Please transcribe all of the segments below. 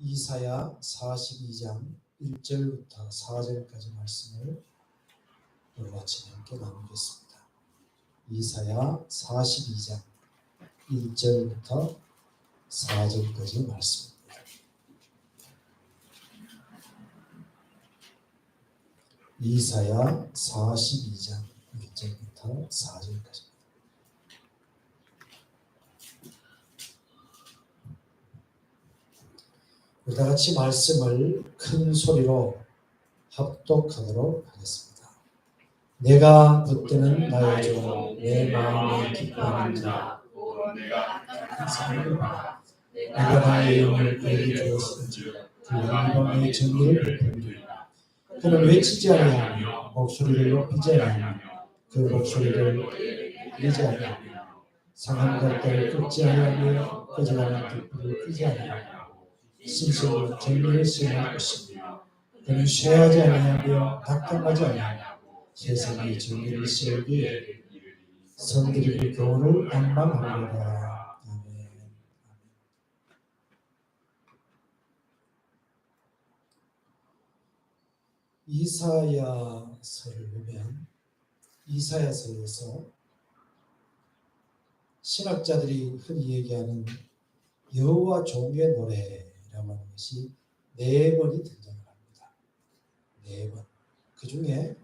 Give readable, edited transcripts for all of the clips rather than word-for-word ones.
이사야 42장 1절부터 4절까지 말씀을 오늘 아침에 함께 나누겠습니다. 이사야 42장 1절부터 4절까지 말씀입니다. 이사야 42장 1절부터 4절까지. 우리 다 같이 말씀을 큰 소리로 합독하도록 하겠습니다. 내가 붙드는 나의 종, 내 마음에 기뻐하는 자, 내가 악한 삶을 봐. 내가 나의 영을 그에게 주었은즉 그 영광의 정의를 베풀리라. 그는 외치지 아니하며 목소리를 높이지 아니하며 그 목소리를 내지 아니하며 상한 갈대를 끄지 아니하며 꺼져가는 깃불을 끄지 아니하며 신실로 정의를 시행할 것이며 그는 쇠하지 아니하며 낙담하지 아니하며 세상의 정의를 세우기에 성들이 그 교훈을 방망하리라. 아멘. 이사야서를 보면 이사야서에서 신학자들이 흔히 얘기하는 여호와 종의 노래라고 하는 것이 4번이 등장을 합니다. 4번. 그 중에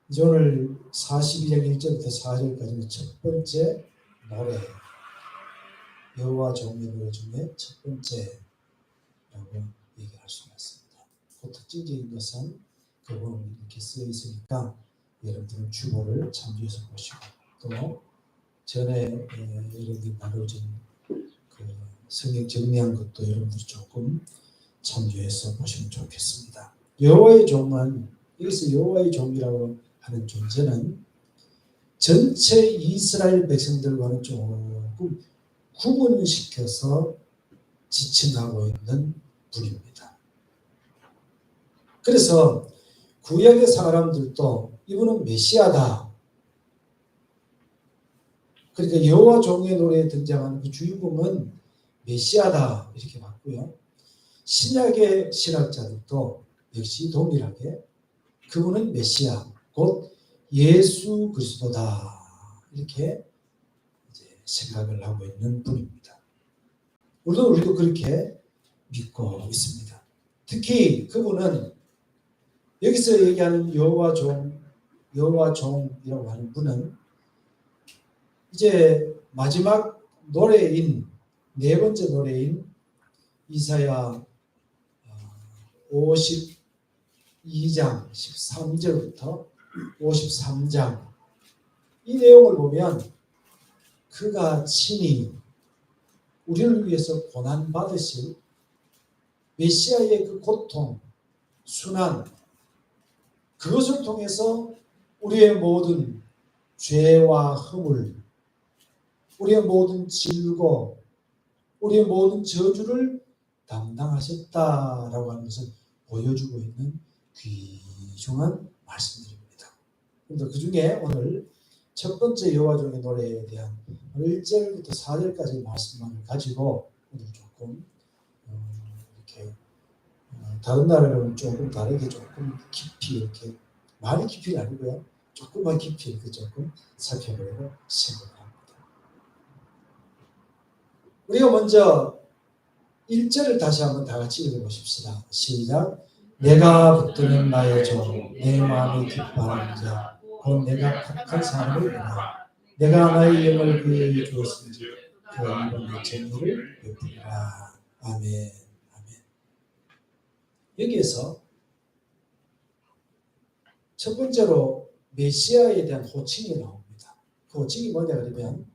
이제 오늘 42장 1절부터 4절까지는 첫 번째 노래, 여호와 종의 노래 중에 첫 번째라고 얘기할 수가 있습니다. 그 특징적인 것은 그 부분이 이렇게 쓰여 있으니까 여러분들은 주보를 참조해서 보시고 또 전에 여러분들이 나눠진 그 성경 정리한 것도 여러분들이 조금 참조해서 보시면 좋겠습니다. 여호와의 종은 여기서 여호와의 종이라고 하는 존재는 전체 이스라엘 백성들과는 조금 구분시켜서 지칭하고 있는 분입니다. 그래서 구약의 사람들도 이분은 메시아다. 그러니까 여호와 종의 노래에 등장하는 그 주인공은 메시아다 이렇게 봤고요. 신약의 신학자들도 역시 동일하게 그분은 메시아, 곧 예수 그리스도다 이렇게 이제 생각을 하고 있는 분입니다. 우리도 그렇게 믿고 있습니다. 특히 그분은 여기서 얘기하는 여호와 종이라고 하는 분은 이제 마지막 노래인 4번째 노래인 이사야 52장 13절부터 53장 이 내용을 보면 그가 친히 우리를 위해서 고난 받으실 메시아의 그 고통, 순환 그것을 통해서 우리의 모든 죄와 허물, 우리의 모든 질고, 우리의 모든 저주를 담당하셨다라고 하는 것을 보여주고 있는 귀중한 말씀들입니다. 그런데 그 중에 오늘 첫 번째 여호와 종의 노래에 대한 1절부터 4절까지 말씀만을 가지고 오늘 조금 이렇게 다른 나라로는 조금 다르게 조금 깊이 이렇게 많이 깊이는 아니고요. 조금만 깊이 이렇게 조금 살펴보려고 생각합니다. 우리가 먼저 1절을 다시 한번 다 같이 읽어보십시다. 시작. 내가 붙드는 나의 종, 내 마음에 기뻐하는 자, 곧 내가 택한 사람을 보라. 내가 나의 영을 그에게 주었은지 그 이름의 정의를 베푸리라. 아멘. 아멘. 여기에서 첫 번째로 메시아에 대한 호칭이 나옵니다. 그 호칭이 뭐냐 그러면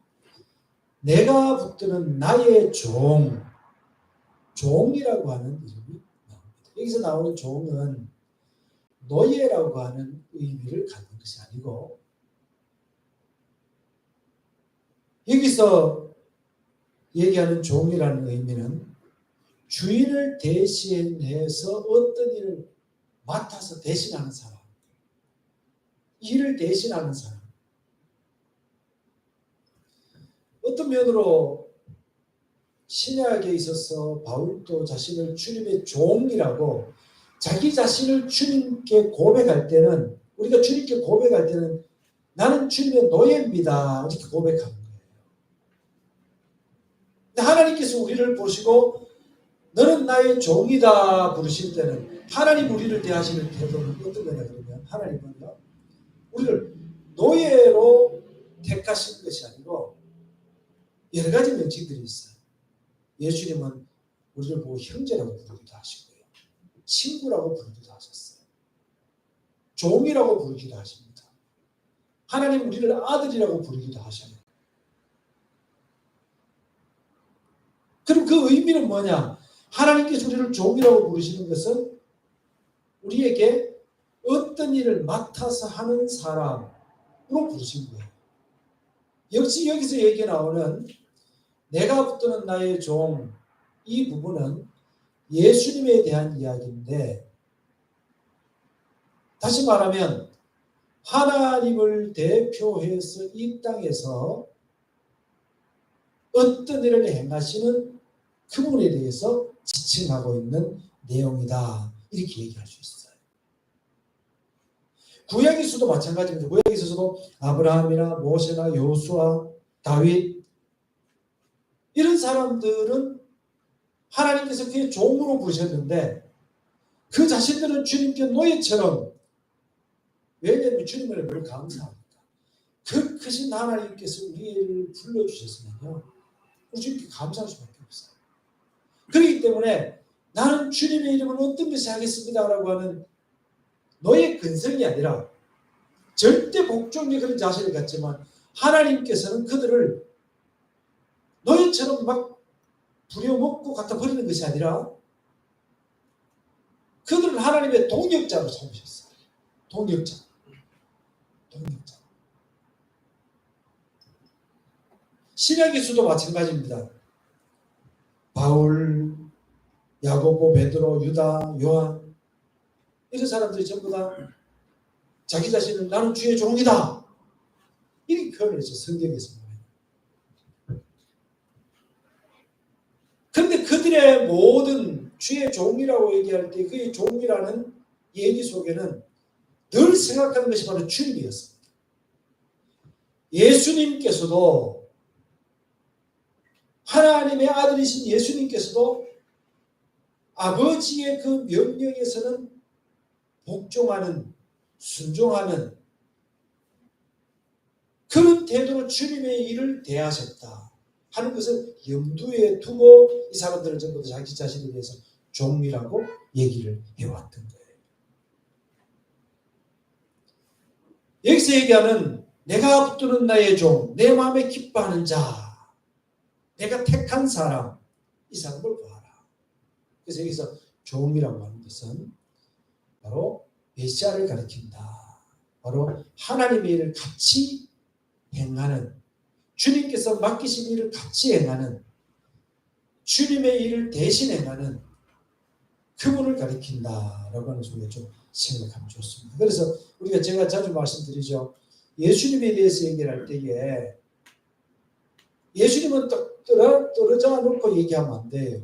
내가 붙드는 나의 종이라고 하는 이름이 나옵니다. 여기서 나오는 종은 노예라고 하는 의미를 갖는 것이 아니고 여기서 얘기하는 종이라는 의미는 주인을 대신해서 어떤 일을 맡아서 대신하는 사람, 일을 대신하는 사람. 어떤 면으로 신약에 있어서 바울도 자신을 주님의 종이라고 자기 자신을 주님께 고백할 때는 우리가 주님께 고백할 때는 나는 주님의 노예입니다. 이렇게 고백하는 거예요. 근데 하나님께서 우리를 보시고 너는 나의 종이다 부르실 때는 하나님 우리를 대하시는 태도는 어떤 거냐 그러면 하나님은요 우리를 노예로 택하신 것이 아니고 여러 가지 명칭들이 있어요. 예수님은 우리를 보고 형제라고 부르기도 하시고요. 친구라고 부르기도 하셨어요. 종이라고 부르기도 하십니다. 하나님 우리를 아들이라고 부르기도 하셔요. 그럼 그 의미는 뭐냐? 하나님께서 우리를 종이라고 부르시는 것은 우리에게 어떤 일을 맡아서 하는 사람으로 부르신 거예요. 역시 여기서 얘기 나오는 내가 붙드는 나의 종, 이 부분은 예수님에 대한 이야기인데 다시 말하면 하나님을 대표해서 이 땅에서 어떤 일을 행하시는 그분에 대해서 지칭하고 있는 내용이다. 이렇게 얘기할 수 있어요. 구약에서도 마찬가지입니다. 구약에서도 아브라함이나 모세나 여호수아, 다윗 이런 사람들은 하나님께서 그의 종으로 부르셨는데 그 자신들은 주님께 노예처럼 왜냐하면 주님을 늘 감사합니다. 그 크신 하나님께서 우리를 불러주셨으면요 우리 주님께 감사할 수밖에 없어요. 그렇기 때문에 나는 주님의 이름은 어떤 것이 하겠습니다 라고 하는 너의 근성이 아니라 절대 복종의 그런 자세를 갖지만 하나님께서는 그들을 너희처럼 막 부려먹고 갖다 버리는 것이 아니라 그들을 하나님의 동역자로 삼으셨어요. 동역자. 신약에서도 마찬가지입니다. 바울, 야고보, 베드로, 유다, 요한 이런 사람들이 전부 다 자기 자신을 나는 주의 종이다 이렇게 표현했죠. 성경에서. 그런데 그들의 모든 주의 종이라고 얘기할 때 그의 종이라는 얘기 속에는 늘 생각하는 것이 바로 주님이었습니다. 예수님께서도 하나님의 아들이신 예수님께서도 아버지의 그 명령에서는 복종하는 순종하는 그런 태도로 주님의 일을 대하셨다 하는 것을 염두에 두고 이 사람들은 전부 다 자기 자신에 대해서 종이라고 얘기를 해왔던 거예요. 여기서 얘기하는 내가 붙드는 나의 종, 내 마음에 기뻐하는 자, 내가 택한 사람, 이 사람을 보아라. 그래서 여기서 종이라고 하는 것은 바로 메시아를 가리킨다. 바로 하나님의 일을 같이 행하는, 주님께서 맡기신 일을 같이 행하는, 주님의 일을 대신 행하는 그분을 가리킨다라고 하는 소리가 좀 생각하면 좋습니다. 그래서 제가 자주 말씀드리죠. 예수님에 대해서 얘기를 할 때에 예수님은 떨어져 놓고 얘기하면 안 돼요.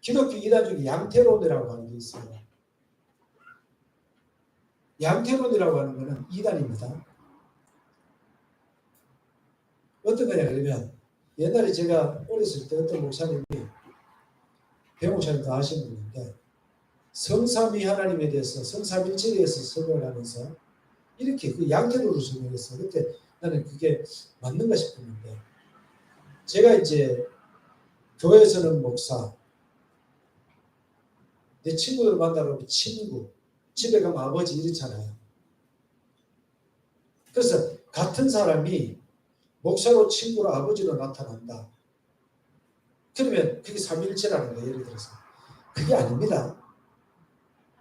기독교 이단 중에 양태론이라고 하는 게 있어요. 양태론이라고 하는 것은 이단입니다. 어떤 거냐 그러면 옛날에 제가 어렸을 때 어떤 목사님이 배목사님도 아시는 분인데 성삼위 하나님에 대해서 성삼일체에 대해서 설명을 하면서 이렇게 그 양태론으로 설명했어요. 그때 나는 그게 맞는가 싶었는데 제가 이제 교회에서는 목사, 내 친구들 만나러 오면 친구, 집에 가면 아버지 이렇잖아요. 그래서 같은 사람이 목사로 친구로 아버지로 나타난다. 그러면 그게 삼위일체라는 거예요. 예를 들어서. 그게 아닙니다.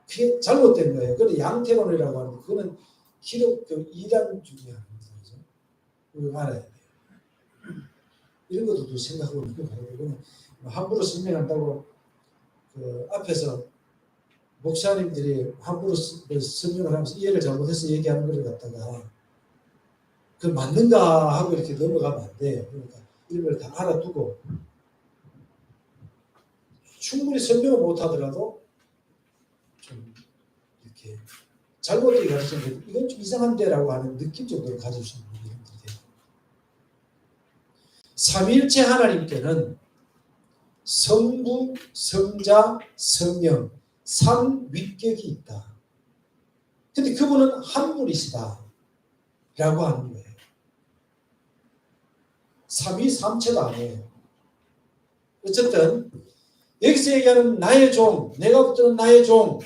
그게 잘못된 거예요. 그런데 양태론이라고 하는 그거는 기독교 이단 중에 하나입니다. 그죠? 우리가 알아야 돼요. 이런 것도 생각하고 있는 거예요. 함부로 설명한다고 그 앞에서 목사님들이 함부로 설명을 하면서 이해를 잘못해서 얘기하는 걸 갖다가 그 맞는가 하고 이렇게 넘어가면 안 돼요. 그러니까 이런 걸 다 알아두고 충분히 설명을 못하더라도 좀 이렇게 잘못되게 가르치는데 이건 좀 이상한데라고 하는 느낌 정도를 가질 수 있는 이름들이 돼요. 삼위일체 하나님께는 성부, 성자, 성령, 삼위격이 있다. 근데 그분은 한 분이시다 라고 하는 거예요. 삼위삼체도 아니에요. 어쨌든 여기서 얘기하는 나의 종, 내가 붙드는 나의 종,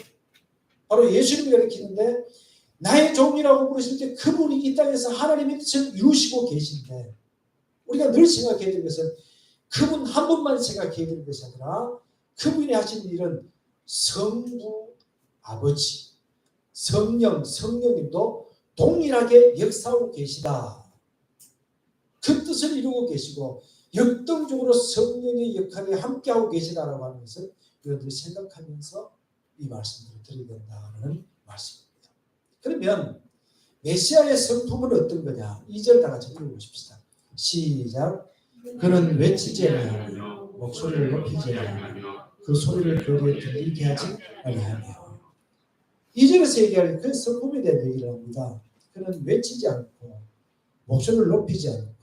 바로 예수님이 가르치는데 나의 종이라고 부르실 때 그분이 이 땅에서 하나님의 뜻을 이루시고 계신데 우리가 늘 생각해야 될 것은 그분 한 분만 생각해야 되는 것이 아니라 그분이 하신 일은 성부 아버지, 성령, 성령님도 동일하게 역사하고 계시다. 그 뜻을 이루고 계시고 역동적으로 성령의 역할에 함께하고 계시다라고 하는 것을 여러분들이 생각하면서 이 말씀들을 드려야 된다는 말씀입니다. 그러면 메시아의 성품은 어떤 거냐? 2절 다 같이 읽어보십시다. 시작. 그는 외치지 아니하며 목소리를 높이지 아니하며 그 소리를 거리에 들리게 하지 아니하며 2절에서 얘기하는 그 성품에 대한 얘기를 합니다. 그는 외치지 않고 목소리를 높이지 않고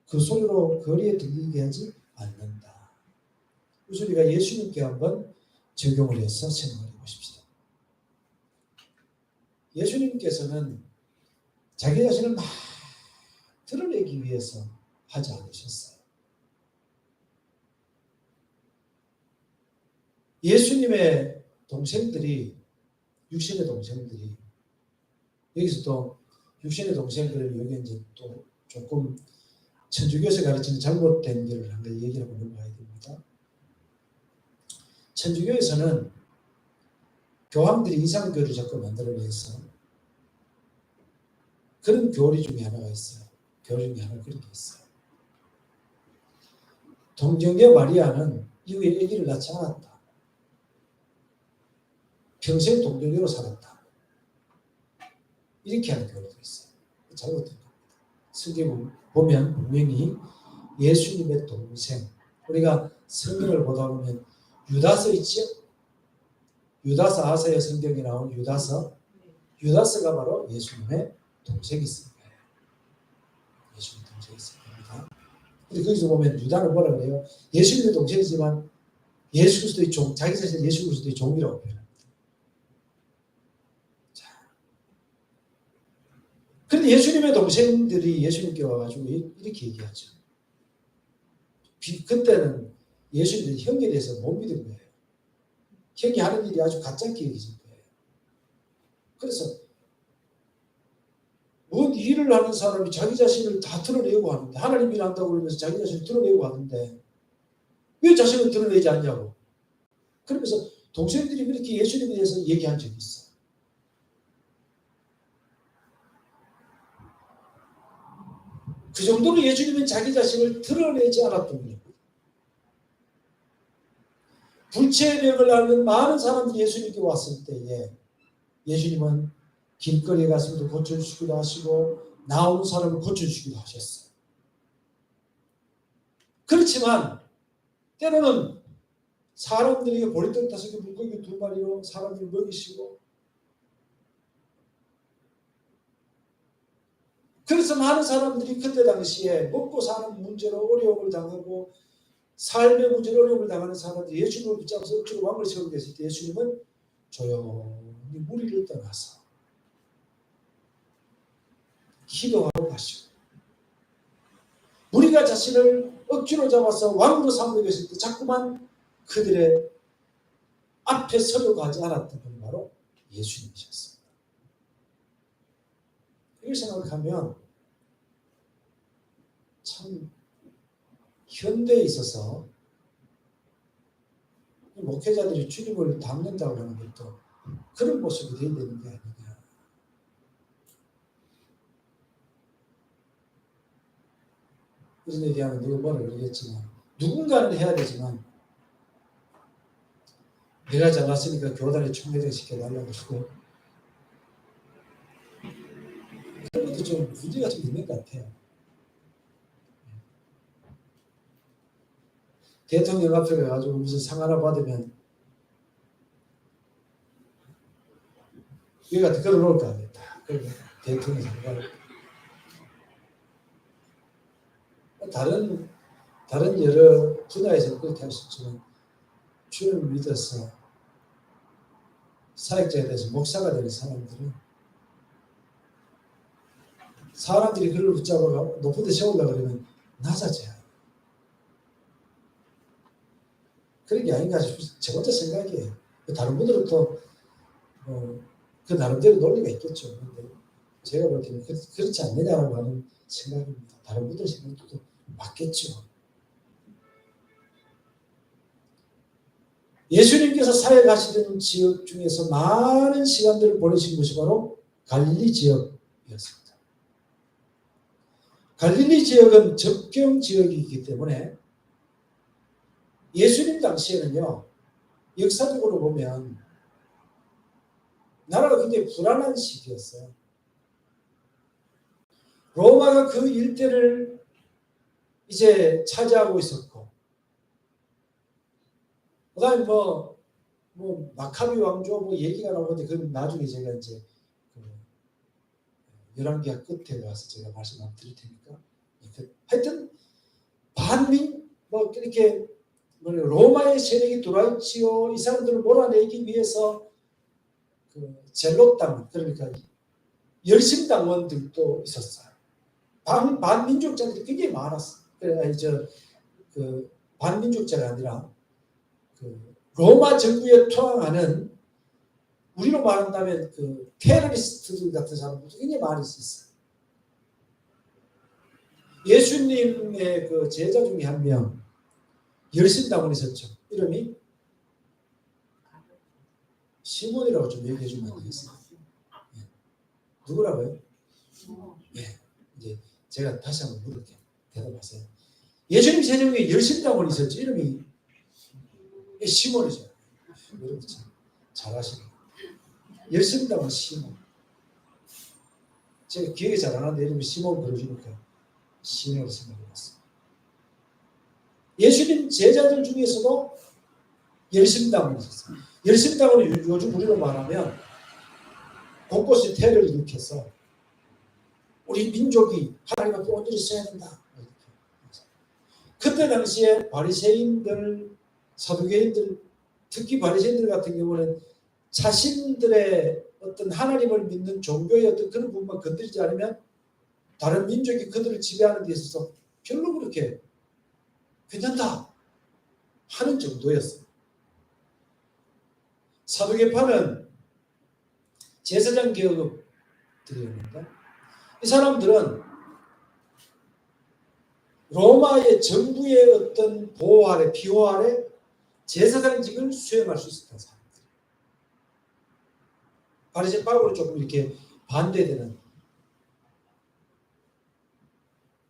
그 소리로 거리에 들리게 하지 않는다. 그래서 우리가 예수님께 한번 적용을 해서 생각해 보십시다. 예수님께서는 자기 자신을 막 드러내기 위해서 하지 않으셨어요. 예수님의 동생들이 육신의 동생들이 여기서 또 육신의 동생들을 여기 이제 또 조금 천주교에서 가르치는 잘못된 일을 한 걸 얘기를 하고 넘어가야 됩니다. 천주교에서는 교황들이 이상교를 자꾸 만들어내서 그런 교리 중에 하나가 있어요. 교리 중에 하나 그런 게 있어요. 동정녀 마리아는 이후에 아기를 낳지 않았다. 평생 동정녀로 살았다. 이렇게 하는 교리도 있어요. 잘못된 겁니다. 성경 보면 분명히 예수님의 동생, 우리가 성경을 보다 보면 유다서 있죠? 유다서 아세요? 성경에 나온 유다서. 유다서가 바로 예수님의 동생이 있을 거예요. 예수님 동생이 있을 겁니다. 근데 거기서 보면 유다는 뭐라 그래요? 예수님의 동생이지만 예수 그리스도의 종, 자기 자신을 예수 그리스도의 종이라고 표현합니다. 자, 그런데 예수님의 동생들이 예수님께 와가지고 이렇게 얘기하죠. 그때는 예수님의 형에 대해서 못 믿은 거예요. 형이 하는 일이 아주 가짜게 여겨진 거예요. 그래서 뭔 일을 하는 사람이 자기 자신을 다 드러내고 하는데 하나님 일 한다고 그러면서 자기 자신을 드러내고 하는데 왜 자신을 드러내지 않냐고. 그러면서 동생들이 그렇게 예수님에 대해서 얘기한 적이 있어요. 그 정도로 예수님은 자기 자신을 드러내지 않았던 거예요. 불체력을 앓는 많은 사람들이 예수님께 왔을 때에 예수님은 길거리에 가서도 고쳐주시기도 하시고 나오는 사람을 고쳐주시기도 하셨어요. 그렇지만 때로는 사람들에게 보리떡 5개 물고기 2마리로 사람들을 먹이시고 그래서 많은 사람들이 그때 당시에 먹고 사는 문제로 어려움을 당하고 삶의 문제로 어려움을 당하는 사람들이 예수님을 붙잡아서 억지로 왕을 세우게 됐을 때 예수님은 조용히 무리를 떠나서 기도하러 가시고 무리가 자신을 억지로 잡아서 왕으로 삼으려고 했을 때 자꾸만 그들의 앞에 서려고 하지 않았던 분이 바로 예수님이셨습니다. 이걸 생각하면 참 현대에 있어서 목회자들이 주님을 닮는다고 하는 것도 그런 모습이 되어야 되는 게 아니냐. 이런 얘기하면 누가 뭐라 그러겠지만 누군가는 해야 되지만 내가 잘났으니까 교단에 총회장 시켜달라고 하고 그런 것도 좀 문제가 좀 있는 것 같아요. 대통령 앞에 가가지고 무슨 상 하나 받으면 얘가 그걸 놓을 거 아니에요. 대통령 상 받을. 다른 여러 분야에서는 그렇게 할 수 있지만 주님을 믿어서 사역자에 대해서 목사가 되는 사람들은 사람들이 그를 붙잡아 높은 데 세우려고 그러면 낮아져요. 그런 게 아닌가 싶어서 제 혼자 생각이에요. 다른 분들은 또 그 나름대로 논리가 있겠죠. 근데 제가 볼 때는 그렇지 않느냐라고 하는 생각입니다. 다른 분들 생각도 맞겠죠. 예수님께서 사역하시던 지역 중에서 많은 시간들을 보내신 곳이 바로 갈릴리 지역이었습니다. 갈릴리 지역은 접경 지역이기 때문에 예수님 당시에는요, 역사적으로 보면 나라가 굉장히 불안한 시기였어요. 로마가 그 일대를 이제 차지하고 있었고, 그 다음에 마카비 왕조 얘기가 나오는데, 그건 나중에 제가 이제 열왕기하 끝에 가서 제가 말씀 한번 드릴 테니까. 하여튼, 이렇게, 로마의 세력이 들어왔지요. 이 사람들을 몰아내기 위해서 젤롯당, 그러니까 열심당원들도 있었어요. 반민족자들이 굉장히 많았어요. 반민족자가 아니라 로마 정부에 투항하는, 우리로 말한다면 테러리스트들 같은 사람들도 굉장히 많이 있었어요. 예수님의 제자 중에 한 명, 열심당원이 있었죠. 이름이 시몬이라고 좀 얘기해 주면 안 되겠어요? 예. 누구라고요? 예. 이제 제가 다시 한번 물을게요. 대답하세요. 예수님 제자 중에 열심당원이 있었죠. 이름이 시몬이죠. 여러분 참 잘하시네요. 열심당원 시몬. 제가 기억이 잘 안 나는데 이름이 시몬 그러시니까 시몬으로 생각해봤어요. 예수님 제자들 중에서도 열심당원이 있었어요. 열심당원은 요즘 우리로 말하면 곳곳에 테러를 일으켜서 우리 민족이 하나님 앞에 온전히 서야 된다. 그때 당시에 바리새인들, 사두개인들, 특히 바리새인들 같은 경우는 자신들의 어떤 하나님을 믿는 종교의 어떤 그런 부분만 건드리지 않으면 다른 민족이 그들을 지배하는 데 있어서 별로 그렇게 괜찮다 하는 정도였어요. 사두개파는 제사장 계급들이었는데 이 사람들은 로마의 정부의 어떤 보호 아래, 비호 아래 제사장직을 수행할 수 있었던 사람들. 바리새파하고는 조금 이렇게 반대되는.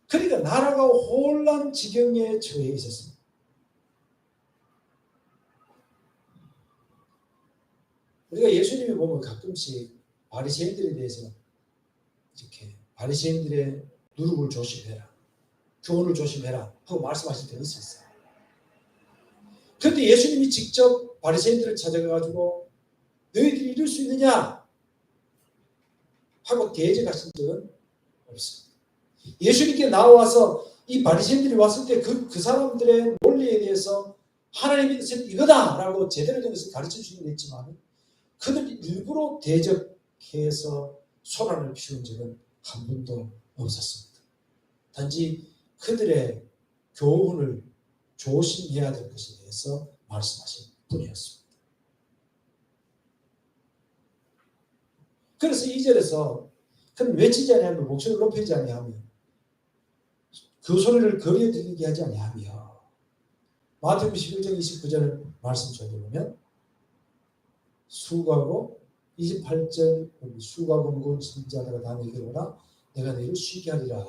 그러니까 나라가 혼란 지경에 처해 있었습니다. 우리가 예수님이 보면 가끔씩 바리새인들에 대해서 이렇게 바리새인들의 누룩을 조심해라, 교훈을 조심해라 하고 말씀하실 때가 있었어요. 그런데 예수님이 직접 바리새인들을 찾아가가지고 너희들이 이룰 수 있느냐 하고 대적하신 적은 없습니다. 예수님께 나와서 이 바리새인들이 왔을 때 그 사람들의 논리에 대해서 하나님의 뜻은 이거다라고 제대로 된 것을 가르쳐 주긴 했지만 그들 일부러 대적해서 소란을 피운 적은 한 번도 없었습니다. 단지 그들의 교훈을 조심해야 될 것에 대해서 말씀하신 분이었습니다. 그래서 2절에서 그는 외치지 아니하며 목소리를 높이지 아니하며 그 소리를 거리에 들리게 하지 아니하며 마태복음 11장 29절 말씀 쪽에 보면 수고하고 28절 수고하고 무거운 짐자들아 다 내게로 오라 내가 너희를 쉬게 하리라.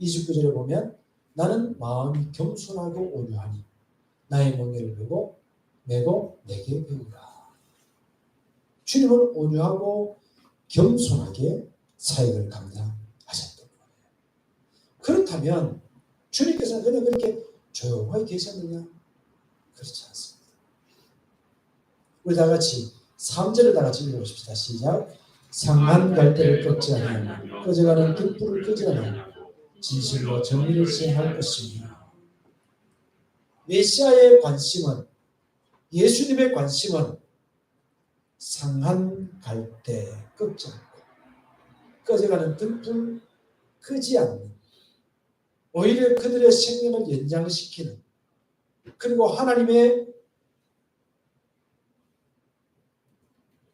29절에 보면 나는 마음이 겸손하고 온유하니 나의 멍에를 메고 내게 배우라. 주님은 온유하고 겸손하게 사역을 감당하셨던 거예요. 그렇다면 주님께서는 그냥 그렇게 조용하게 계셨느냐? 그렇지 않습니다. 우리 다 같이 3절을 다 같이 읽어보십시다. 시작. 상한 갈대를 꺾지 아니하며 꺼져가는 등불을 끄지 아니하며 진실로 정의를 시행할 것입니다. 메시아의 관심은, 예수님의 관심은 상한 갈대 꺾지 않고 꺼져가는 등불 끄지 않는, 오히려 그들의 생명을 연장시키는, 그리고 하나님의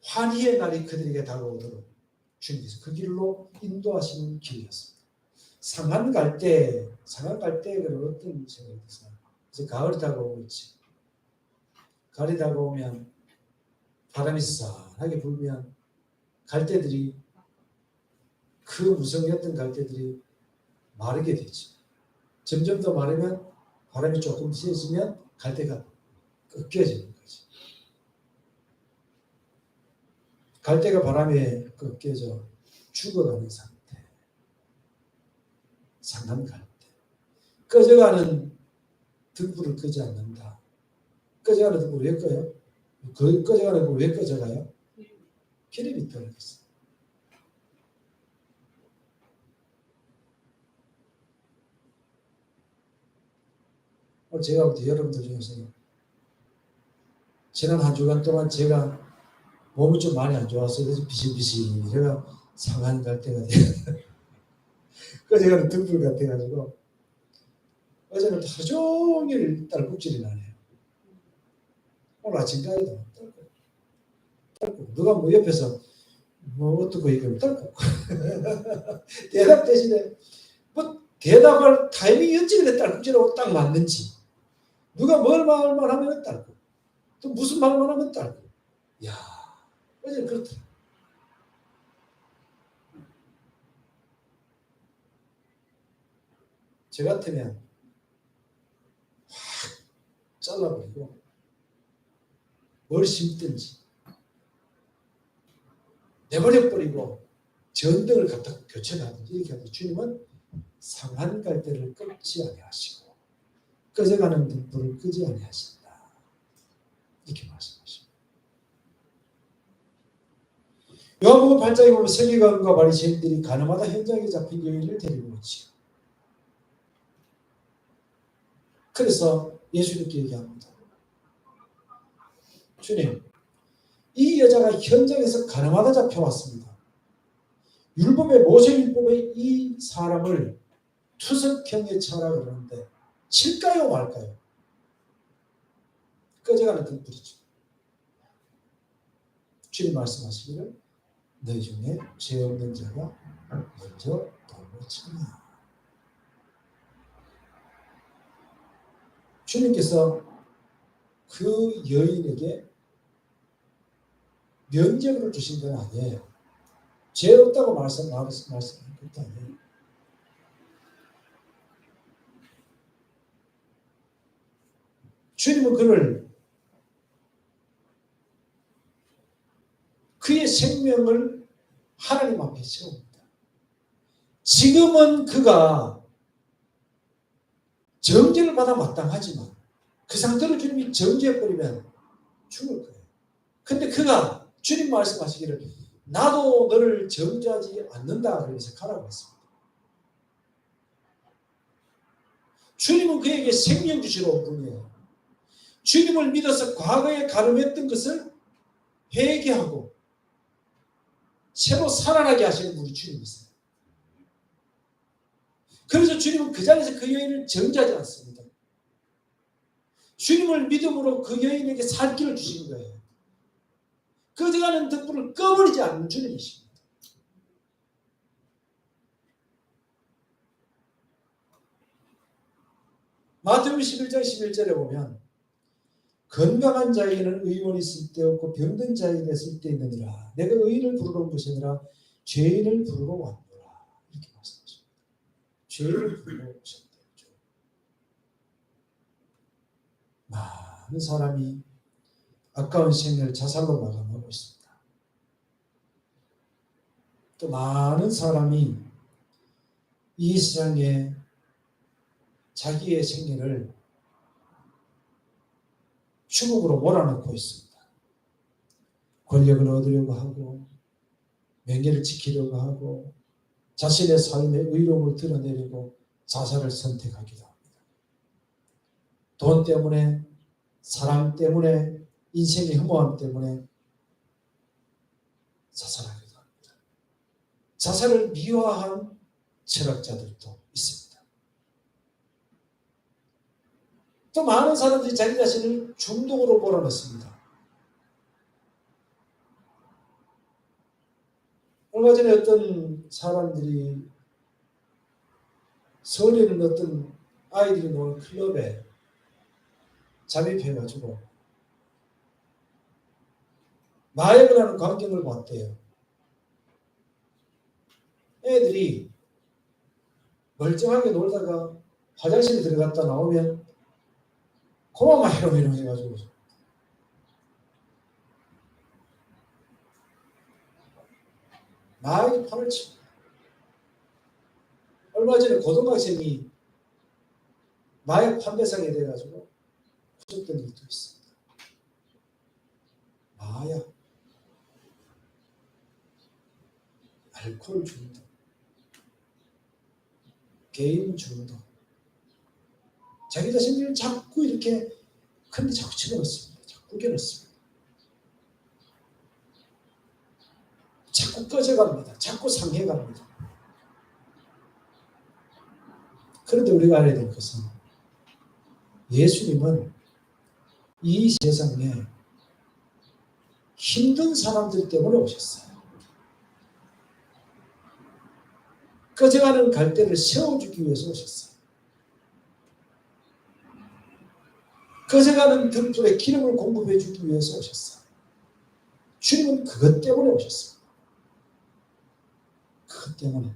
환희의 날이 그들에게 다가오도록 주님께서 그 길로 인도하시는 길이었습니다. 상한 갈대는 어떤 생각이 드세요? 이제 가을이 다가오고 있지. 가을이 다가오면 바람이 쌀하게 불면 갈대들이, 그 무성이었던 갈대들이 마르게 되지. 점점 더 마르면 바람이 조금 세지면 갈대가 꺾여지는 거지. 갈대가 바람에 꺾여져 죽어가는 상태. 상한 갈대. 꺼져가는 등불을 끄지 않는다. 꺼져가는 등불 왜 꺼요? 꺼져가는 등불 왜 꺼져가요? 기름이 떨어졌어. 제가 볼 때 여러분들 중에서 지난 한 주간 동안 제가 몸이 좀 많이 안 좋았어요. 그래서 비실비실 제가 상한 갈대가 돼요. 꺼져가는 등불 같아가지고 어제는 하루 종일 딸꾹질이 나네요. 오늘 아침까지도 딸꾹. 누가 뭐 옆에서 뭐 어떻게 얘기하면 딸꾹. 대답 대신에 뭐 대답할 타이밍이 어찌 딸꾹질하고 딱 맞는지, 누가 뭘 말만 하면 딸꾹, 또 무슨 말만 하면 딸꾹. 야, 어제 그렇더라. 저 같으면 확 잘라버리고 뭘 심든지 내버려버리고 전등을 갖다 교체하든지 이렇게 하든지, 주님은 상한 갈대를 꺾지 아니하시고 꺼져가는 등불을 끄지 아니하신다. 이렇게 말씀하십니다. 요한복음 8장에 보면 서기관과 바리새인들이 가늠하다 현장에 잡힌 여인을 데리고 오지요. 그래서 예수님께 얘기합니다. 주님, 이 여자가 현장에서 가늠하다 잡혀왔습니다. 율법의 모세율법의 이 사람을 투석형에 처하라 그러는데 칠까요 말까요? 꺼져가는 등불이죠. 주님 말씀하시기를 너희 중에 죄 없는 자가 먼저 돌로 치느냐. 주님께서 그 여인에게 면죄부를 주신 건 아니에요. 죄 없다고 말씀한 것도 아니에요. 주님은 그의 생명을 하나님 앞에 세웁니다. 지금은 그가 정죄를 받아 마땅하지만 그 상태로 주님이 정죄해버리면 죽을 거예요. 근데 그가 주님 말씀하시기를 나도 너를 정죄하지 않는다 그래서 가라고 했습니다. 주님은 그에게 생명 주시러 온 분이에요. 주님을 믿어서 과거에 가늠했던 것을 회개하고 새로 살아나게 하시는 분이 주님이세요. 그래서 주님은 그 자리에서 그 여인을 정죄하지 않습니다. 주님을 믿음으로 그 여인에게 살 길을 주신 거예요. 꺼져가는 등불을 꺼버리지 않는 주님이십니다. 마태복음 11장 11절에 보면 건강한 자에게는 의원이 있을 때 없고 병든 자에게 있을 때 있느니라. 내가 의인을 부르러 온 것이 아니라 죄인을 부르러 왔노라. 이렇게 말씀하십니다. 죄인을 부르러 오셨다. 많은 사람이 아까운 생명을 자살로 마감하고 있습니다. 또 많은 사람이 이 세상에 자기의 생애를 죽음으로 몰아넣고 있습니다. 권력을 얻으려고 하고 명예를 지키려고 하고 자신의 삶의 의로움을 드러내려고 자살을 선택하기도 합니다. 돈 때문에, 사랑 때문에, 인생의 허무함 때문에 자살하기도 합니다. 자살을 미화한 철학자들도 있습니다. 또 많은 사람들이 자기 자신을 중독으로 몰아넣습니다. 얼마 전에 어떤 사람들이 서울에 있는 어떤 아이들이 노는 클럽에 잠입해가지고 마약을 하는 광경을 봤대요. 애들이 멀쩡하게 놀다가 화장실에 들어갔다 나오면 고마마 헤로메로 해가지고 마약이 판을 칩니다. 얼마 전에 고등학생이 마약 판매상에 돼가지고 구속된 일도 있습니다. 마약, 알코올 중독, 게임 중독, 자기 자신을 자꾸 이렇게 큰데 자꾸 집어넣습니다. 자꾸 겨넣습니다. 자꾸 꺼져갑니다. 자꾸 상해갑니다. 그런데 우리가 알아야 될 것은 예수님은 이 세상에 힘든 사람들 때문에 오셨어요. 꺼져가는 갈대를 세워주기 위해서 오셨어요. 꺼져가는 등불에 기름을 공급해 주기 위해서 오셨어요. 주님은 그것 때문에 오셨습니다. 그것 때문에.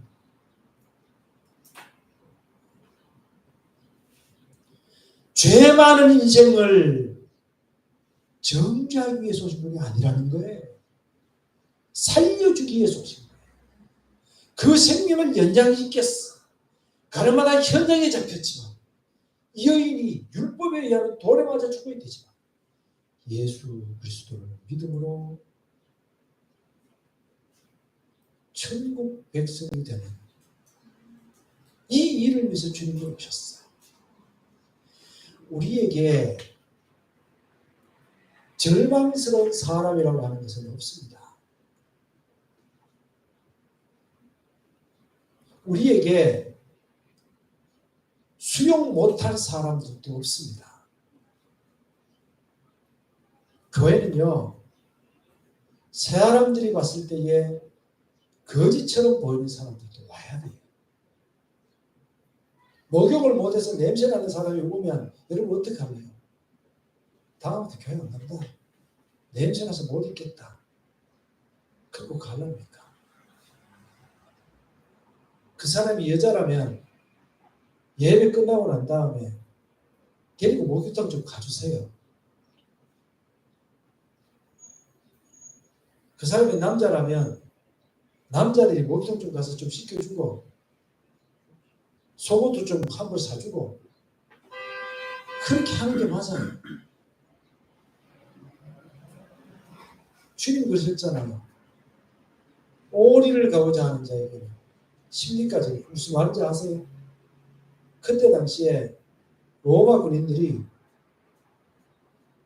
죄 많은 인생을 정죄하기 위해서 오신 분이 아니라는 거예요. 살려주기 위해서 오신 거예요. 그 생명을 연장시켰어. 가늠하다 현장에 잡혔지만 이 여인이 율법에 의한 돌에 맞아 죽어야 되지만 예수 그리스도를 믿음으로 천국 백성이 되는 이 일을 위해서 주님이 오셨어요. 우리에게 절망스러운 사람이라고 하는 것은 없습니다. 우리에게 수용 못할 사람들도 없습니다. 교회는요, 사람들이 봤을 때에 거지처럼 보이는 사람들도 와야 돼요. 목욕을 못해서 냄새나는 사람이 오면 여러분 어떻게 하면 다음부터 교회 안 간다. 냄새나서 못 있겠다. 그러고 가랍니까? 그 사람이 여자라면 예배 끝나고 난 다음에 데리고 목욕탕 좀 가주세요. 그 사람이 남자라면 남자들이 목욕탕 좀 가서 좀 씻겨주고 속옷도 좀 한 벌 사주고 그렇게 하는 게 맞아요. 주님 그러셨잖아요. 오리를 가고자 하는 자에게는 심리까지 무슨 말인지 아세요? 그때 당시에 로마 군인들이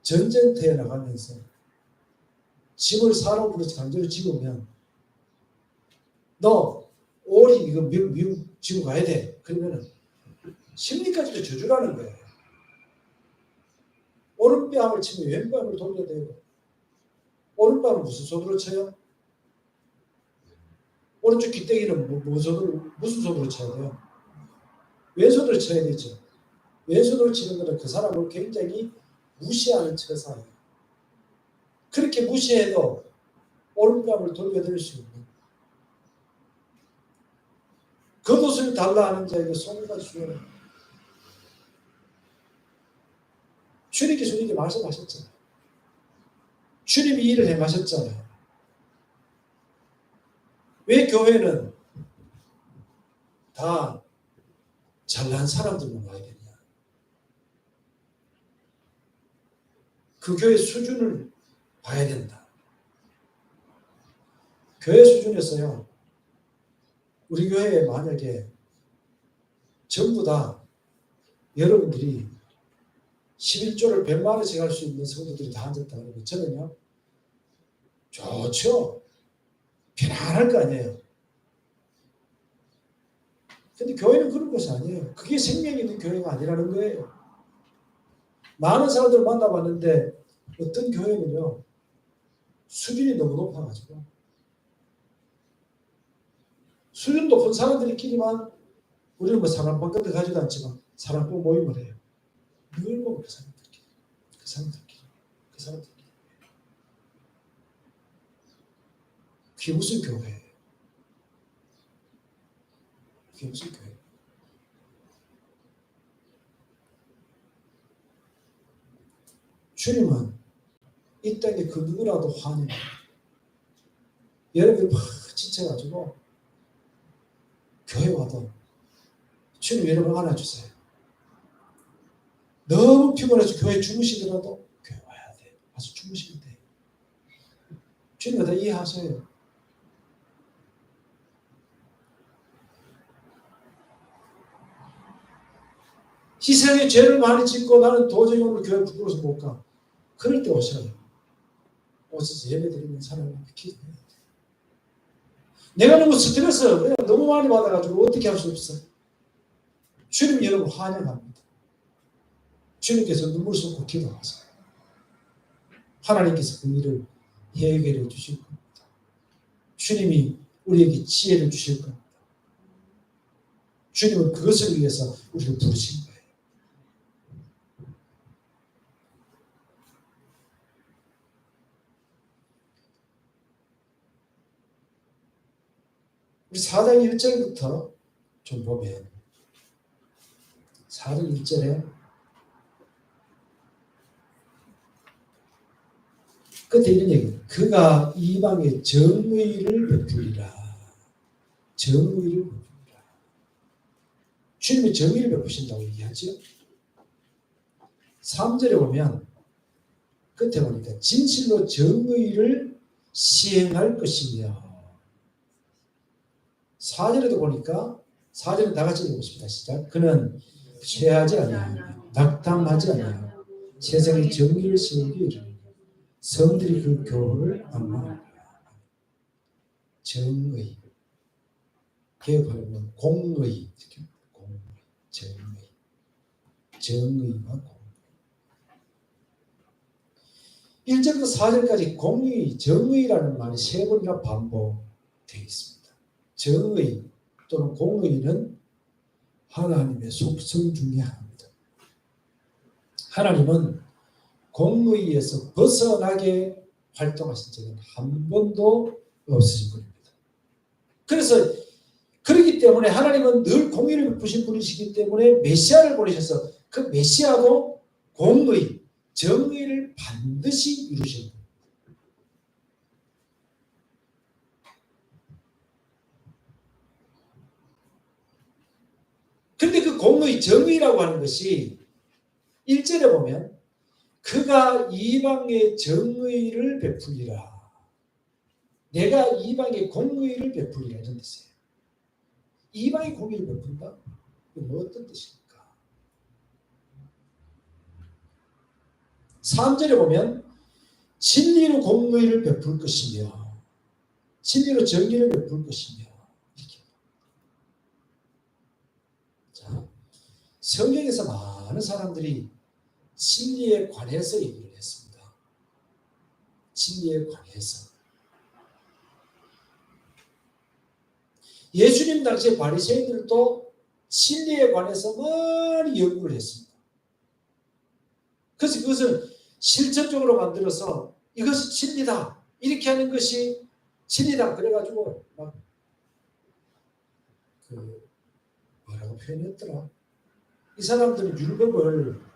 전쟁터에 나가면서 집을 사람으로 강제로 집으면 너 오리 이거 미국 지고 가야 돼. 그러면은 심리까지도 저주라는 거예요. 오른뺨을 치면 왼뺨을 돌려야 되고 오른뺨은 무슨 손으로 쳐요? 오른쪽 귀때기는 무슨 손으로 쳐야 돼요? 왼손으로 쳐야 되죠. 왼손으로 치는 것은 그 사람을 굉장히 무시하는 처사예요. 그렇게 무시해도 오른뺨을 돌려드릴 수 있는 겉옷을 달라 하는 자에게 손을 주어라. 주님께서 우리에게 말씀하셨잖아요. 주님이 일을 행하셨잖아요. 왜 교회는 다 잘난 사람들만 와야 되냐? 그 교회 수준을 봐야 된다. 교회 수준에서요, 우리 교회에 만약에 전부 다 여러분들이 11조를 100만 원씩 할 수 있는 성도들이 다 앉았다 그러면 저는요, 좋죠. 편안할 거 아니에요. 근데 교회는 그런 것이 아니에요. 그게 생명이 있는 교회가 아니라는 거예요. 많은 사람들을 만나봤는데 어떤 교회는요, 수준이 너무 높아가지고 수준 높은 사람들끼리만 우리는 뭐 사람 바깥에 가지도 않지만 사람 꼭 모임을 해요. 늘 보고 그 사람들끼리. 그게 무슨 교회예요? 그게 무슨 교회예요? 주님은 이 땅에 그 누구라도 환영합니다. 여러분이 막 지쳐가지고 교회 와도 주님 여러분 안아주세요. 너무 피곤해서 교회 주무시더라도 교회 와야 돼. 와서 주무시면 돼. 주님은 다 이해하세요. 희생의 죄를 많이 짓고 나는 도저히 오늘 교회 부끄러워서 못 가. 그럴 때 오셔요. 오셔서 예배드리면 사람을 기도해야 돼. 내가 너무 스트레스 너무 많이 받아가지고 어떻게 할 수 없어. 주님 여러분 환영합니다. 주님께서 눈물 쏟고 기도하세요. 하나님께서 그 일을 해결해 주실 겁니다. 주님이 우리에게 지혜를 주실 겁니다. 주님은 그것을 위해서 우리를 부르신 거예요. 우리 4장 1절부터 좀 보면 4장 1절에 끝에 이런 얘기예요. 그가 이방에 정의를 베풀리라. 정의를 베풀리라. 주님이 정의를 베푸신다고 얘기하죠. 3절에 보면 끝에 보니까 진실로 정의를 시행할 것이며 4절에도 보니까 4절은 다 같이 읽어보십니다. 시작. 그는 취하지 아니하며 낙담하지 아니하며 세상의 정의를 세우기 이르리니 성들이 그 교훈을 악망하리라. 정의. 개혁하려면 공의. 정의. 정의와 공의. 1절부터 4절까지 공의, 정의라는 말이 3번이나 반복되어 있습니다. 정의 또는 공의는 하나님의 속성 중에 하나입니다. 하나님은 공의에서 벗어나게 활동하신 적은 한 번도 없으신 분입니다. 그래서 그렇기 때문에 하나님은 늘 공의를 베푸신 분이시기 때문에 메시아를 보내셔서 그 메시아도 공의, 정의를 반드시 이루신 겁니다. 그런데 그 공의, 정의라고 하는 것이 1절에 보면 그가 이방에 정의를 베풀리라. 내가 이방에 공의를 베풀리라 이런 뜻이에요. 이방에 공의를 베푼다? 이건 어떤 뜻입니까? 3절에 보면 진리로 공의를 베풀 것이며 진리로 정의를 베풀 것이며 이렇게. 자, 성경에서 많은 사람들이 진리에 관해서 얘기를 했습니다. 진리에 관해서. 예수님 당시에 바리새인들도 진리에 관해서 많이 연구를 했습니다. 그래서 그것을 실천적으로 만들어서 이것이 진리다. 이렇게 하는 것이 진리다. 그래가지고 막 뭐라고 표현했더라. 이 사람들은 율법을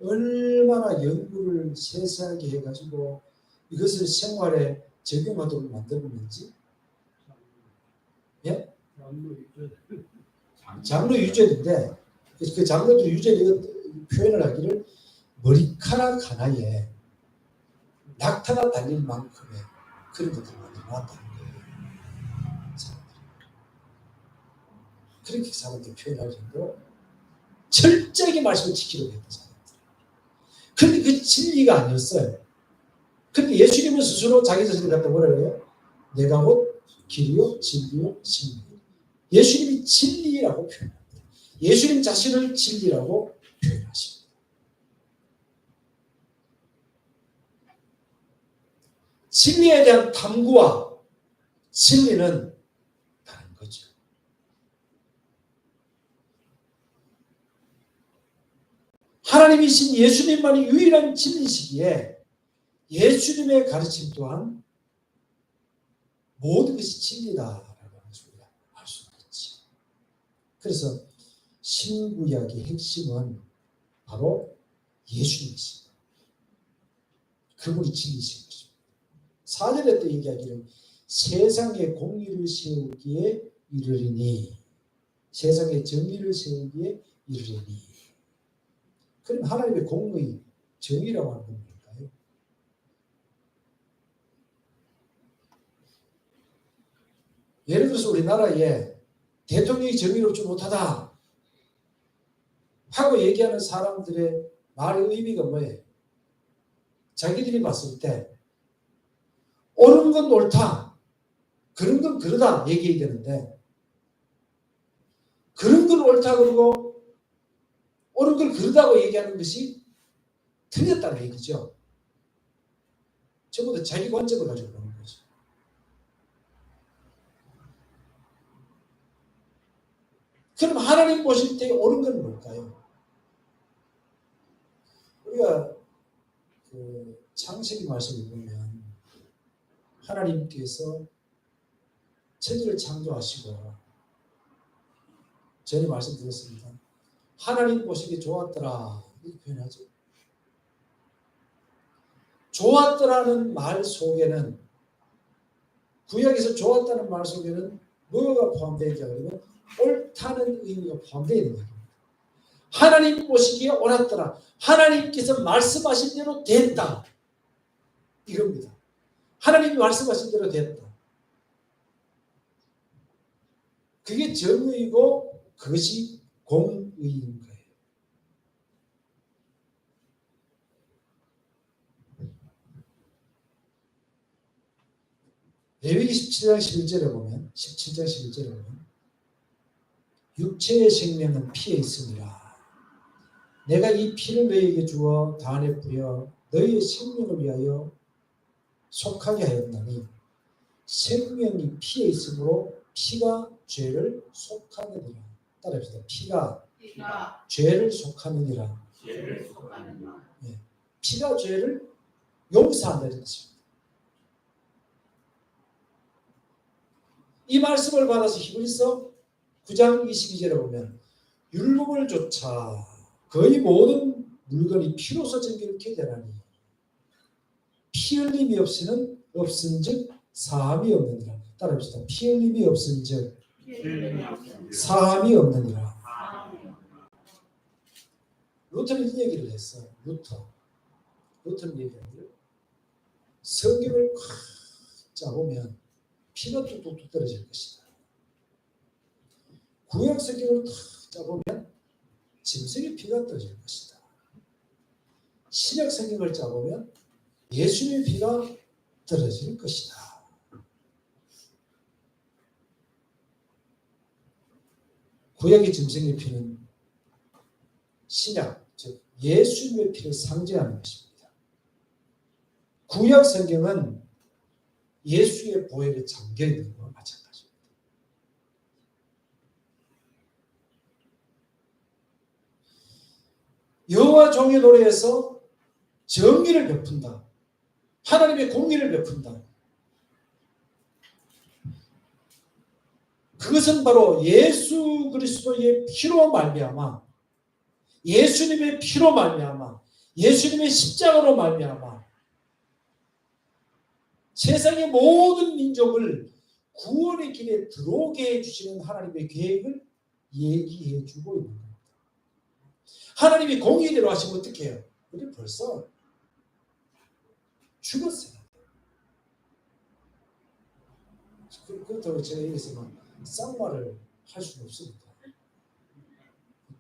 얼마나 연구를 세세하게 해가지고 이것을 생활에 적용하도록 만들었는지. 예? 장로 유죄인데 그 장로들 유죄 표현을 하기를 머리카락 하나에 낙타가 달릴 만큼의 그런 것들을 만들어 놨다는 거예요. 사람들이. 그렇게 사람들이 표현할 정도로 철저하게 말씀을 지키려고 했던 사람들. 그런데 그 진리가 아니었어요. 그런데 예수님은 스스로 자기 자신을 갖다 뭐라 그래요? 내가 곧 길이요 진리요 생명이요. 예수님이 진리라고 표현합니다. 예수님 자신을 진리라고 표현하십니다. 진리에 대한 탐구와 진리는 다른 거죠. 하나님이신 예수님만이 유일한 진리시기에 예수님의 가르침 또한 모든 것이 진리다라고 하는 소리가 알 수가 있지. 그래서 신구약의 핵심은 바로 예수님이십니다. 그분이 진리신 것입니다. 4절에 또 얘기하기를 세상에 공의를 세우기에 이르리니 세상에 정의를 세우기에 이르리니. 그럼 하나님의 공의, 정의라고 하는 건 뭘까요? 예를 들어서 우리나라에 대통령이 정의롭지 못하다 하고 얘기하는 사람들의 말의 의미가 뭐예요? 자기들이 봤을 때 옳은 건 옳다, 그런 건 그러다 얘기해야 되는데 그런 건 옳다 그러고 옳은 걸 그러다고 얘기하는 것이 틀렸다는 얘기죠. 전부 다 자기 관점을 가지고 보는 거죠. 그럼 하나님 보실 때 옳은 건 뭘까요? 우리가 그 창세기 말씀을 보면 하나님께서 천지를 창조하시고 전에 말씀드렸습니다. 하나님 보시기에 좋았더라 이렇게 표현하죠. 좋았더라는 말 속에는 구약에서 좋았다는 말 속에는 뭐가 포함되어 있냐 그러면 옳다는 의미가 포함되어 있는 거예요. 하나님 보시기에 옳았더라. 하나님께서 말씀하신 대로 됐다. 이겁니다. 하나님이 말씀하신 대로 됐다. 그게 정의이고 그것이 공의인 거예요. 레위기 17장 11절에 보면 육체의 생명은 피에 있으니라. 내가 이 피를 너희에게 주어 단에 뿌려 너희의 생명을 위하여 속하게 하였나니 생명이 피에 있으므로 피가 죄를 속하느니라. 따라합시다. 피가 죄를 속하느니라. 네. 피가 죄를 용서한다는 것입니다. 이 말씀을 받아서 히브리서 9장 22절에 보면 율법을 좇아 거의 모든 물건이 피로서 정결케 되나니 피 흘림이 없은즉 사함이 없느니라. 따라합시다. 피 흘림이 없은즉 사함이 없느니라. 루터는 이 얘기를 했어. 루터는 얘기하기를 성경을 콱 짜보면 피가 뚝뚝뚝 떨어질 것이다. 구약 성경을 탁 짜보면 짐승의 피가 떨어질 것이다. 신약 성경을 짜보면 예수님의 피가 떨어질 것이다. 구약의 짐승의 피는 신약, 즉 예수님의 피를 상징하는 것입니다. 구약 성경은 예수의 보혈에 잠겨 있는 것과 마찬가지입니다. 여호와 종의 노래에서 정의를 베푼다. 하나님의 공의를 베푼다. 그것은 바로 예수 그리스도의 피로 말미암아, 예수님의 피로 말미암아, 예수님의 십자가로 말미암아 세상의 모든 민족을 구원의 길에 들어오게 해주시는 하나님의 계획을 얘기해 주고 있는 겁니다. 하나님이 공의대로 하시면 어떻게 해요? 우리 벌써 죽었어요. 그렇다고 제가 여기서 쌍말을 할 수는 없으니까.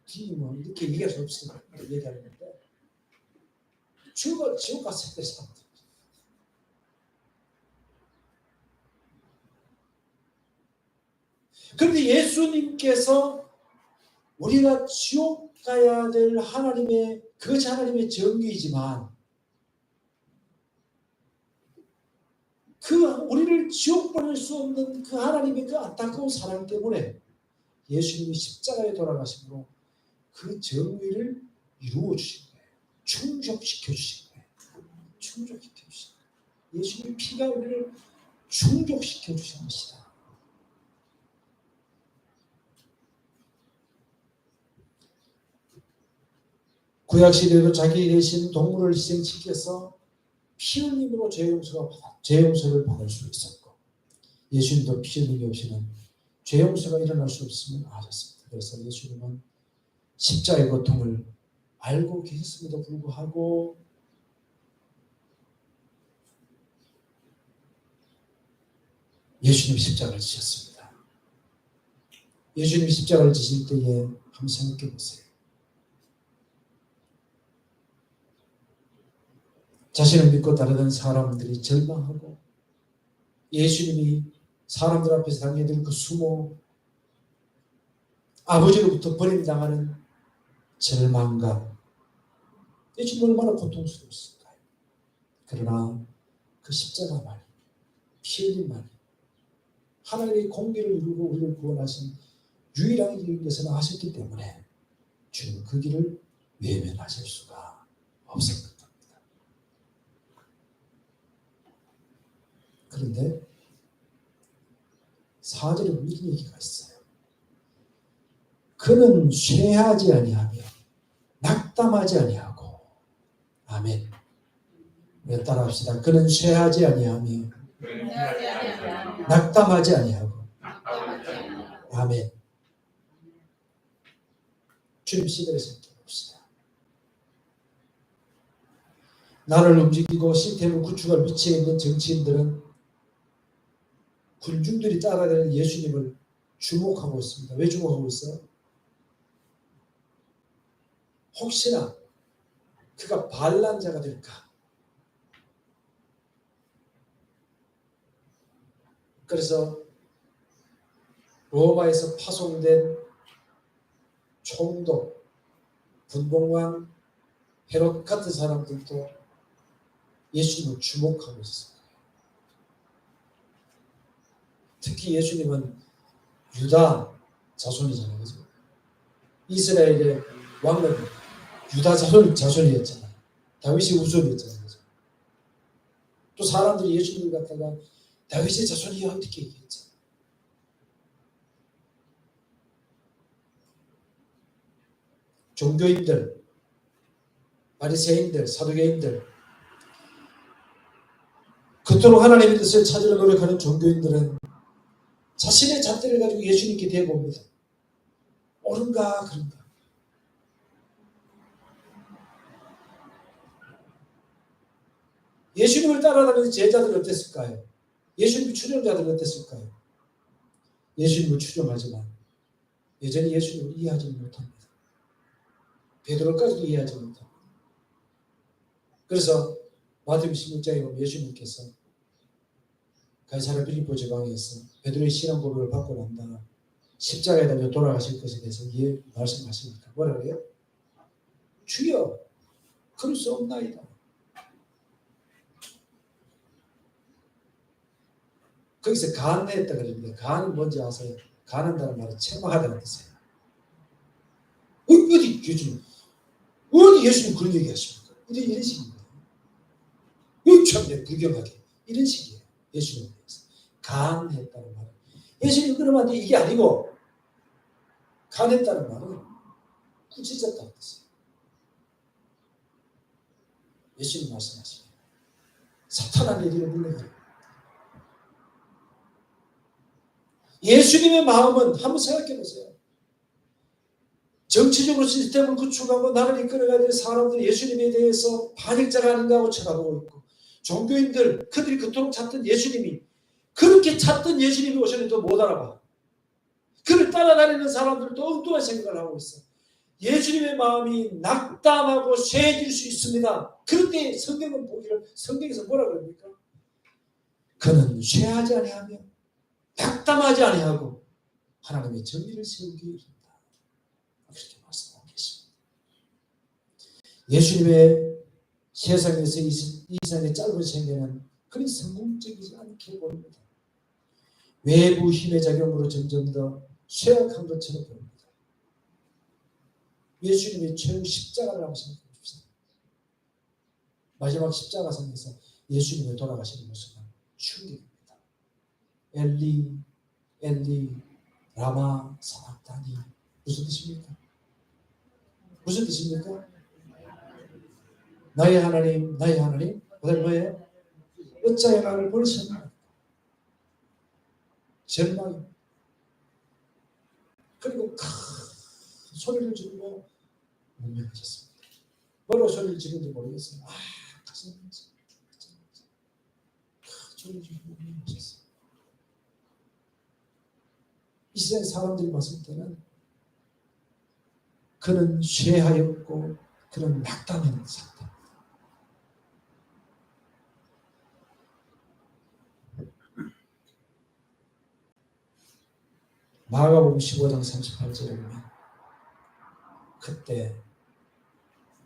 뒤뭐 이렇게 얘기할 수 없으니까 얘기하는 건데, 지옥 갔을 때 사람들. 그런데 예수님께서 우리가 지옥 가야 될 하나님의, 그것이 하나님의 정의이지만, 우리를 지옥 보낼 수 없는 그 하나님의 그 안타까운 사랑 때문에 예수님이 십자가에 돌아가심으로 그 정의를 이루어 주신 거예요. 충족시켜 주신 거예요. 충족시켜 주신 거예요. 예수님의 피가 우리를 충족시켜 주신 것이다. 구약시대에도 자기 대신 동물을 희생시켜서 피 흘림으로 죄 용서를 받을 수 있었고, 예수님도 피 흘림이 없이는 죄 용서가 일어날 수 없음을 아셨습니다. 그래서 예수님은 십자가의 고통을 알고 계셨음에도 불구하고 예수님이 십자가를 지셨습니다. 예수님이 십자가를 지실 때에 한번 생각해 보세요. 자신을 믿고 따르던 사람들이 절망하고, 예수님이 사람들 앞에서 당해야 될 그 수모, 아버지로부터 버림당하는 절망감, 예수님 얼마나 고통스러웠을까요? 그러나 그 십자가 말이, 피 흘린 말이 하나님의 공의를 이루고 우리를 구원하신 유일한 길인 것을 아셨기 때문에 주님은 그 길을 외면하실 수가 없었던 겁니다. 그런데 4절에 이런 얘기가 있어요. 그는 쇠하지 아니하며 낙담하지 아니하고, 아멘. 우리 따라합시다. 그는 쇠하지 아니하며 낙담하지 아니하고, 아멘. 주님 시대에서 봅시다. 나를 움직이고 시스템을 구축할 위치에 있는 정치인들은 군중들이 따라다니는 예수님을 주목하고 있습니다. 왜 주목하고 있어요? 혹시나 그가 반란자가 될까? 그래서 로마에서 파송된 총독, 분봉왕, 헤롯 같은 사람들도 예수님을 주목하고 있습니다. 특히 예수님은 유다 자손이잖아요. 그죠? 이스라엘의 왕은 유다 자손이었잖아요. 다윗이 우손이었잖아요. 그죠? 또 사람들이 예수님을 갖다가 다윗의 자손이야 어떻게 얘기했잖아요. 종교인들, 바리새인들, 사두개인들, 그토록 하나님의 뜻을 찾으려 노력하는 종교인들은 자신의 잣대를 가지고 예수님께 대봅니다. 옳은가 그런가. 예수님을 따라다니는 제자들은 어땠을까요? 예수님의 추종자들은 어땠을까요? 예수님을 추종하지만 여전히 예수님을 이해하지 못합니다. 베드로까지도 이해하지 못합니다. 그래서 마태복음 16장에 보면 예수님께서 가이사랴 빌립보 지방에서 베드로의 신앙 고백을 받고 난 다음 십자가에 달려 돌아가실 것에 대해서 말씀하십니까? 뭐라 그래요? 주여 그럴 수 없나이다. 거기서 간했다 그럽니다. 간은 뭔지 아세요? 간한다는 말은 책망하다는 뜻이에요. 어디 예수님 그런 얘기 하십니까? 이런 식입니다. 참 불경하게 이런 식이에요. 예수님에 대해서 간했다는 말은, 예수님 그러면 이게 아니고 간했다는 말은 꾸짖었다는 뜻이에요. 예수님 말씀하시면 사탄한 얘기를 물러가요. 예수님의 마음은 한번 생각해 보세요. 정치적으로 시스템을 구축하고 나를 이끌어가야 될 사람들이 예수님에 대해서 반역자가 아닌가 하고 쳐다보고 있고, 종교인들 그들이 그토록 찾던 예수님이 그렇게 찾던 예수님이 오셨는데도 못 알아봐. 그를 따라다니는 사람들도 엉뚱한 생각을 하고 있어. 예수님의 마음이 낙담하고 쇠해질 수 있습니다. 그런데 성경은 보기를 성경에서 뭐라 그럽니까? 그는 쇠하지 아니하며 낙담하지 아니하고 하나님의 정의를 세우기 이른다. 그렇게 말씀하고 계십니다. 예수님의 세상에서 이 세상의 짧은 생애는 그리 성공적이지 않게 보입니다. 외부 힘의 작용으로 점점 더 쇠약한 것처럼 보입니다. 예수님의 최후 십자가를 한번 생각해 봅시다. 마지막 십자가상에서 예수님이 돌아가시는 모습은 충격입니다. 엘리 엘리 라마 사박다니 무슨 뜻입니까? 무슨 뜻입니까? 나의 하나님 나의 하나님 그다음에 뭐예요? 어찌하여 나를 버리셨나? 절망입니다. 그리고 큰 소리를 지르고 운명하셨습니다. 뭐로 소리를 지르는지 모르겠어요. 가슴 큰 소리를 지르고 운명하셨어요. 이 세상 사람들이 봤을 때는 그는 쇠하였고 그는 낙담한 상태. 마가복음 15장 38절에 보면 그때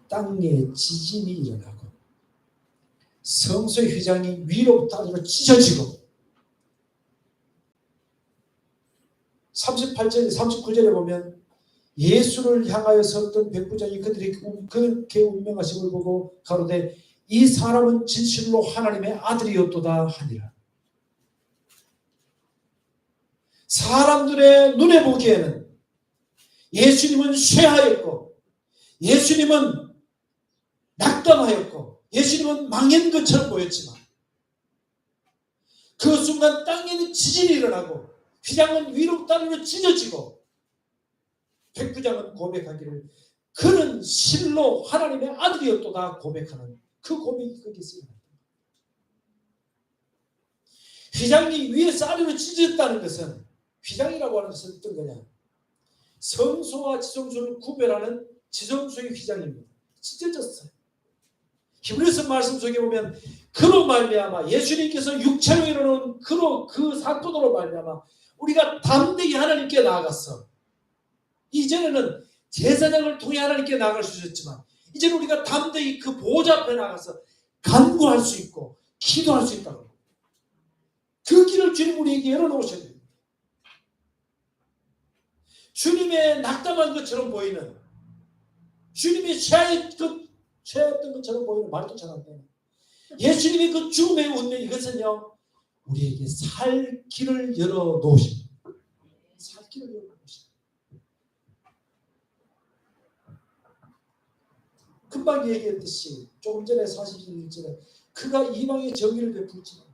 땅에 지진이 일어나고 성소의 휘장이 위로부터 아래로 찢어지고 38절, 39절에 보면 예수를 향하여 섰던 백부장이 그들이 그렇게 운명하심을 보고 가로되 이 사람은 진실로 하나님의 아들이었도다 하니라. 사람들의 눈에 보기에는 예수님은 쇠하였고 예수님은 낙담하였고 예수님은 망한 것처럼 보였지만 그 순간 땅에는 지진이 일어나고 휘장은 위로 땅으로 찢어지고 백부장은 고백하기를 그는 실로 하나님의 아들이었도다 고백하는 그 고백이 거기서 일어납니다. 휘장이 위에서 아래로 찢어졌다는 것은 휘장이라고 하는 것은 어떤 거냐? 성소와 지성소를 구별하는 지성소의 휘장입니다. 찢어졌어요. 히브리서 말씀 속에 보면 그로 말미암아 예수님께서 육체로 이루는 그 사건으로 말미암아 우리가 담대히 하나님께 나아갔어. 이전에는 제사장을 통해 하나님께 나아갈 수 있었지만 이제는 우리가 담대히 그 보좌 앞에 나가서 간구할 수 있고 기도할 수 있다고. 그 길을 주님 우리에게 열어놓으셔야 됩니다. 주님의 낙담한 것처럼 보이는 주님이 쇠했던 것처럼 보이는 말도 잘 안 되는 예수님의 그 죽음의 운명 이것은요 우리에게 살 길을 열어놓으십니다. 살 길을 열어놓으십니다. 금방 얘기했듯이 조금 전에 41절에 그가 이방의 정의를 베풀지만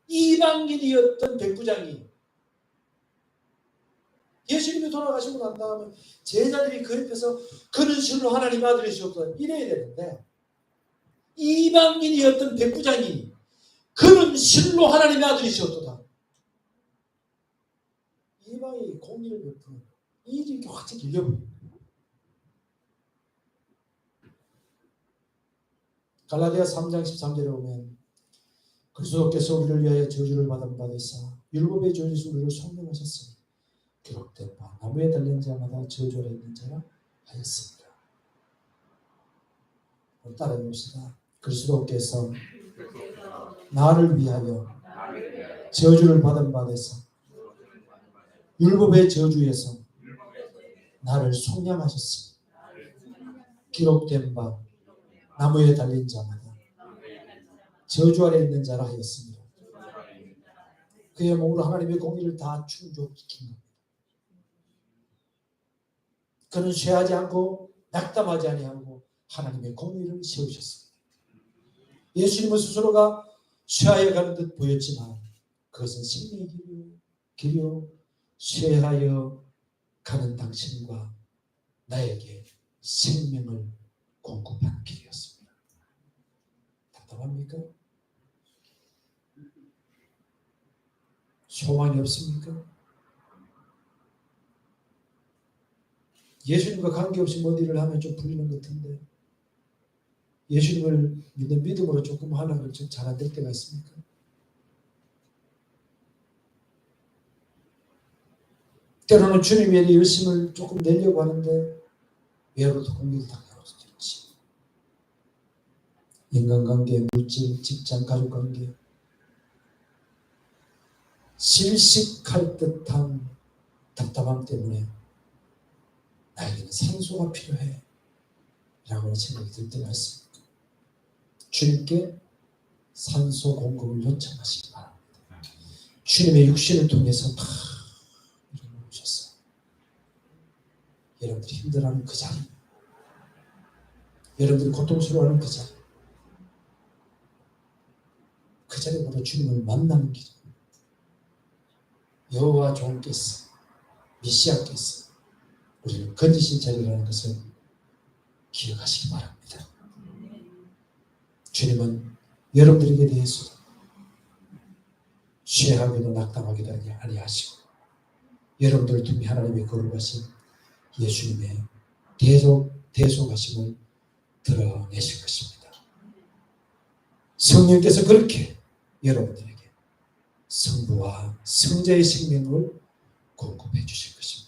이방인이었던 백부장이 예수님이 돌아가시고 난 다음에 제자들이 그 옆에서 그는 실로 하나님 아들이시옵소서 이래야 되는데 이방인이었던 백부장이 그는 실로 하나님의 아들이시옵소서 이방이 공의를 베푸는 일이 이렇게 확 길려버립니다. 갈라디아 3장 13절에 보면 그리스도께서 우리를 위하여 저주를 받은 바 되사 율법의 저주에서 우리를 속량하셨으니 기록된 바 나무에 달린 자마다 저주를 있는 자라 하였습니다. 따라해 봅시다. 그리스도께서 나를 위하여 저주를 받은 바 되사 율법의 저주에서 나를 속량하셨으니 기록된 바 나무에 달린 자마다 저주 아래 있는 자라 하였습니다. 그의 몸으로 하나님의 공의를 다 충족시킨 겁니다. 그는 쇠하지 않고 낙담하지 아니하고 하나님의 공의를 세우셨습니다. 예수님은 스스로가 쇠하여 가는 듯 보였지만 그것은 생명의 길이요 쇠하여 가는 당신과 나에게 생명을 공급하는 길이었습니다. 답답합니까? 소망이 없습니까? 예수님과 관계없이 뭔 일을 하면 좀 풀리는 것 같은데 예수님을 믿는 믿음으로 조금 하려면 좀 잘 안 될 때가 있습니까? 때로는 주님의 열심을 조금 내려고 하는데 외로도 공격을 당할 수도 있지. 인간관계, 물질, 직장, 가족관계 실식할 듯한 답답함 때문에 나에게는 산소가 필요해 라고 생각이 들 때가 있습니다. 주님께 산소 공급을 요청하시기 바랍니다. 주님의 육신을 통해서 다 이루어졌어요. 여러분들이 힘들어하는 그 자리, 여러분들이 고통스러워하는 그 자리, 그 자리에 바로 주님을 만나는 길. 여호와 종께서 메시아께서 우리를 건지신 자리라는 것을 기억하시기 바랍니다. 주님은 여러분들에게 대해서 쇠하기도 낙담하기도 아니하시고 여러분들을 통해 하나님의 거룩하신 예수님의 대속하심을 드러내실 것입니다. 성령께서 그렇게 여러분들에게 성부와 성자의 생명을 공급해 주실 것입니다.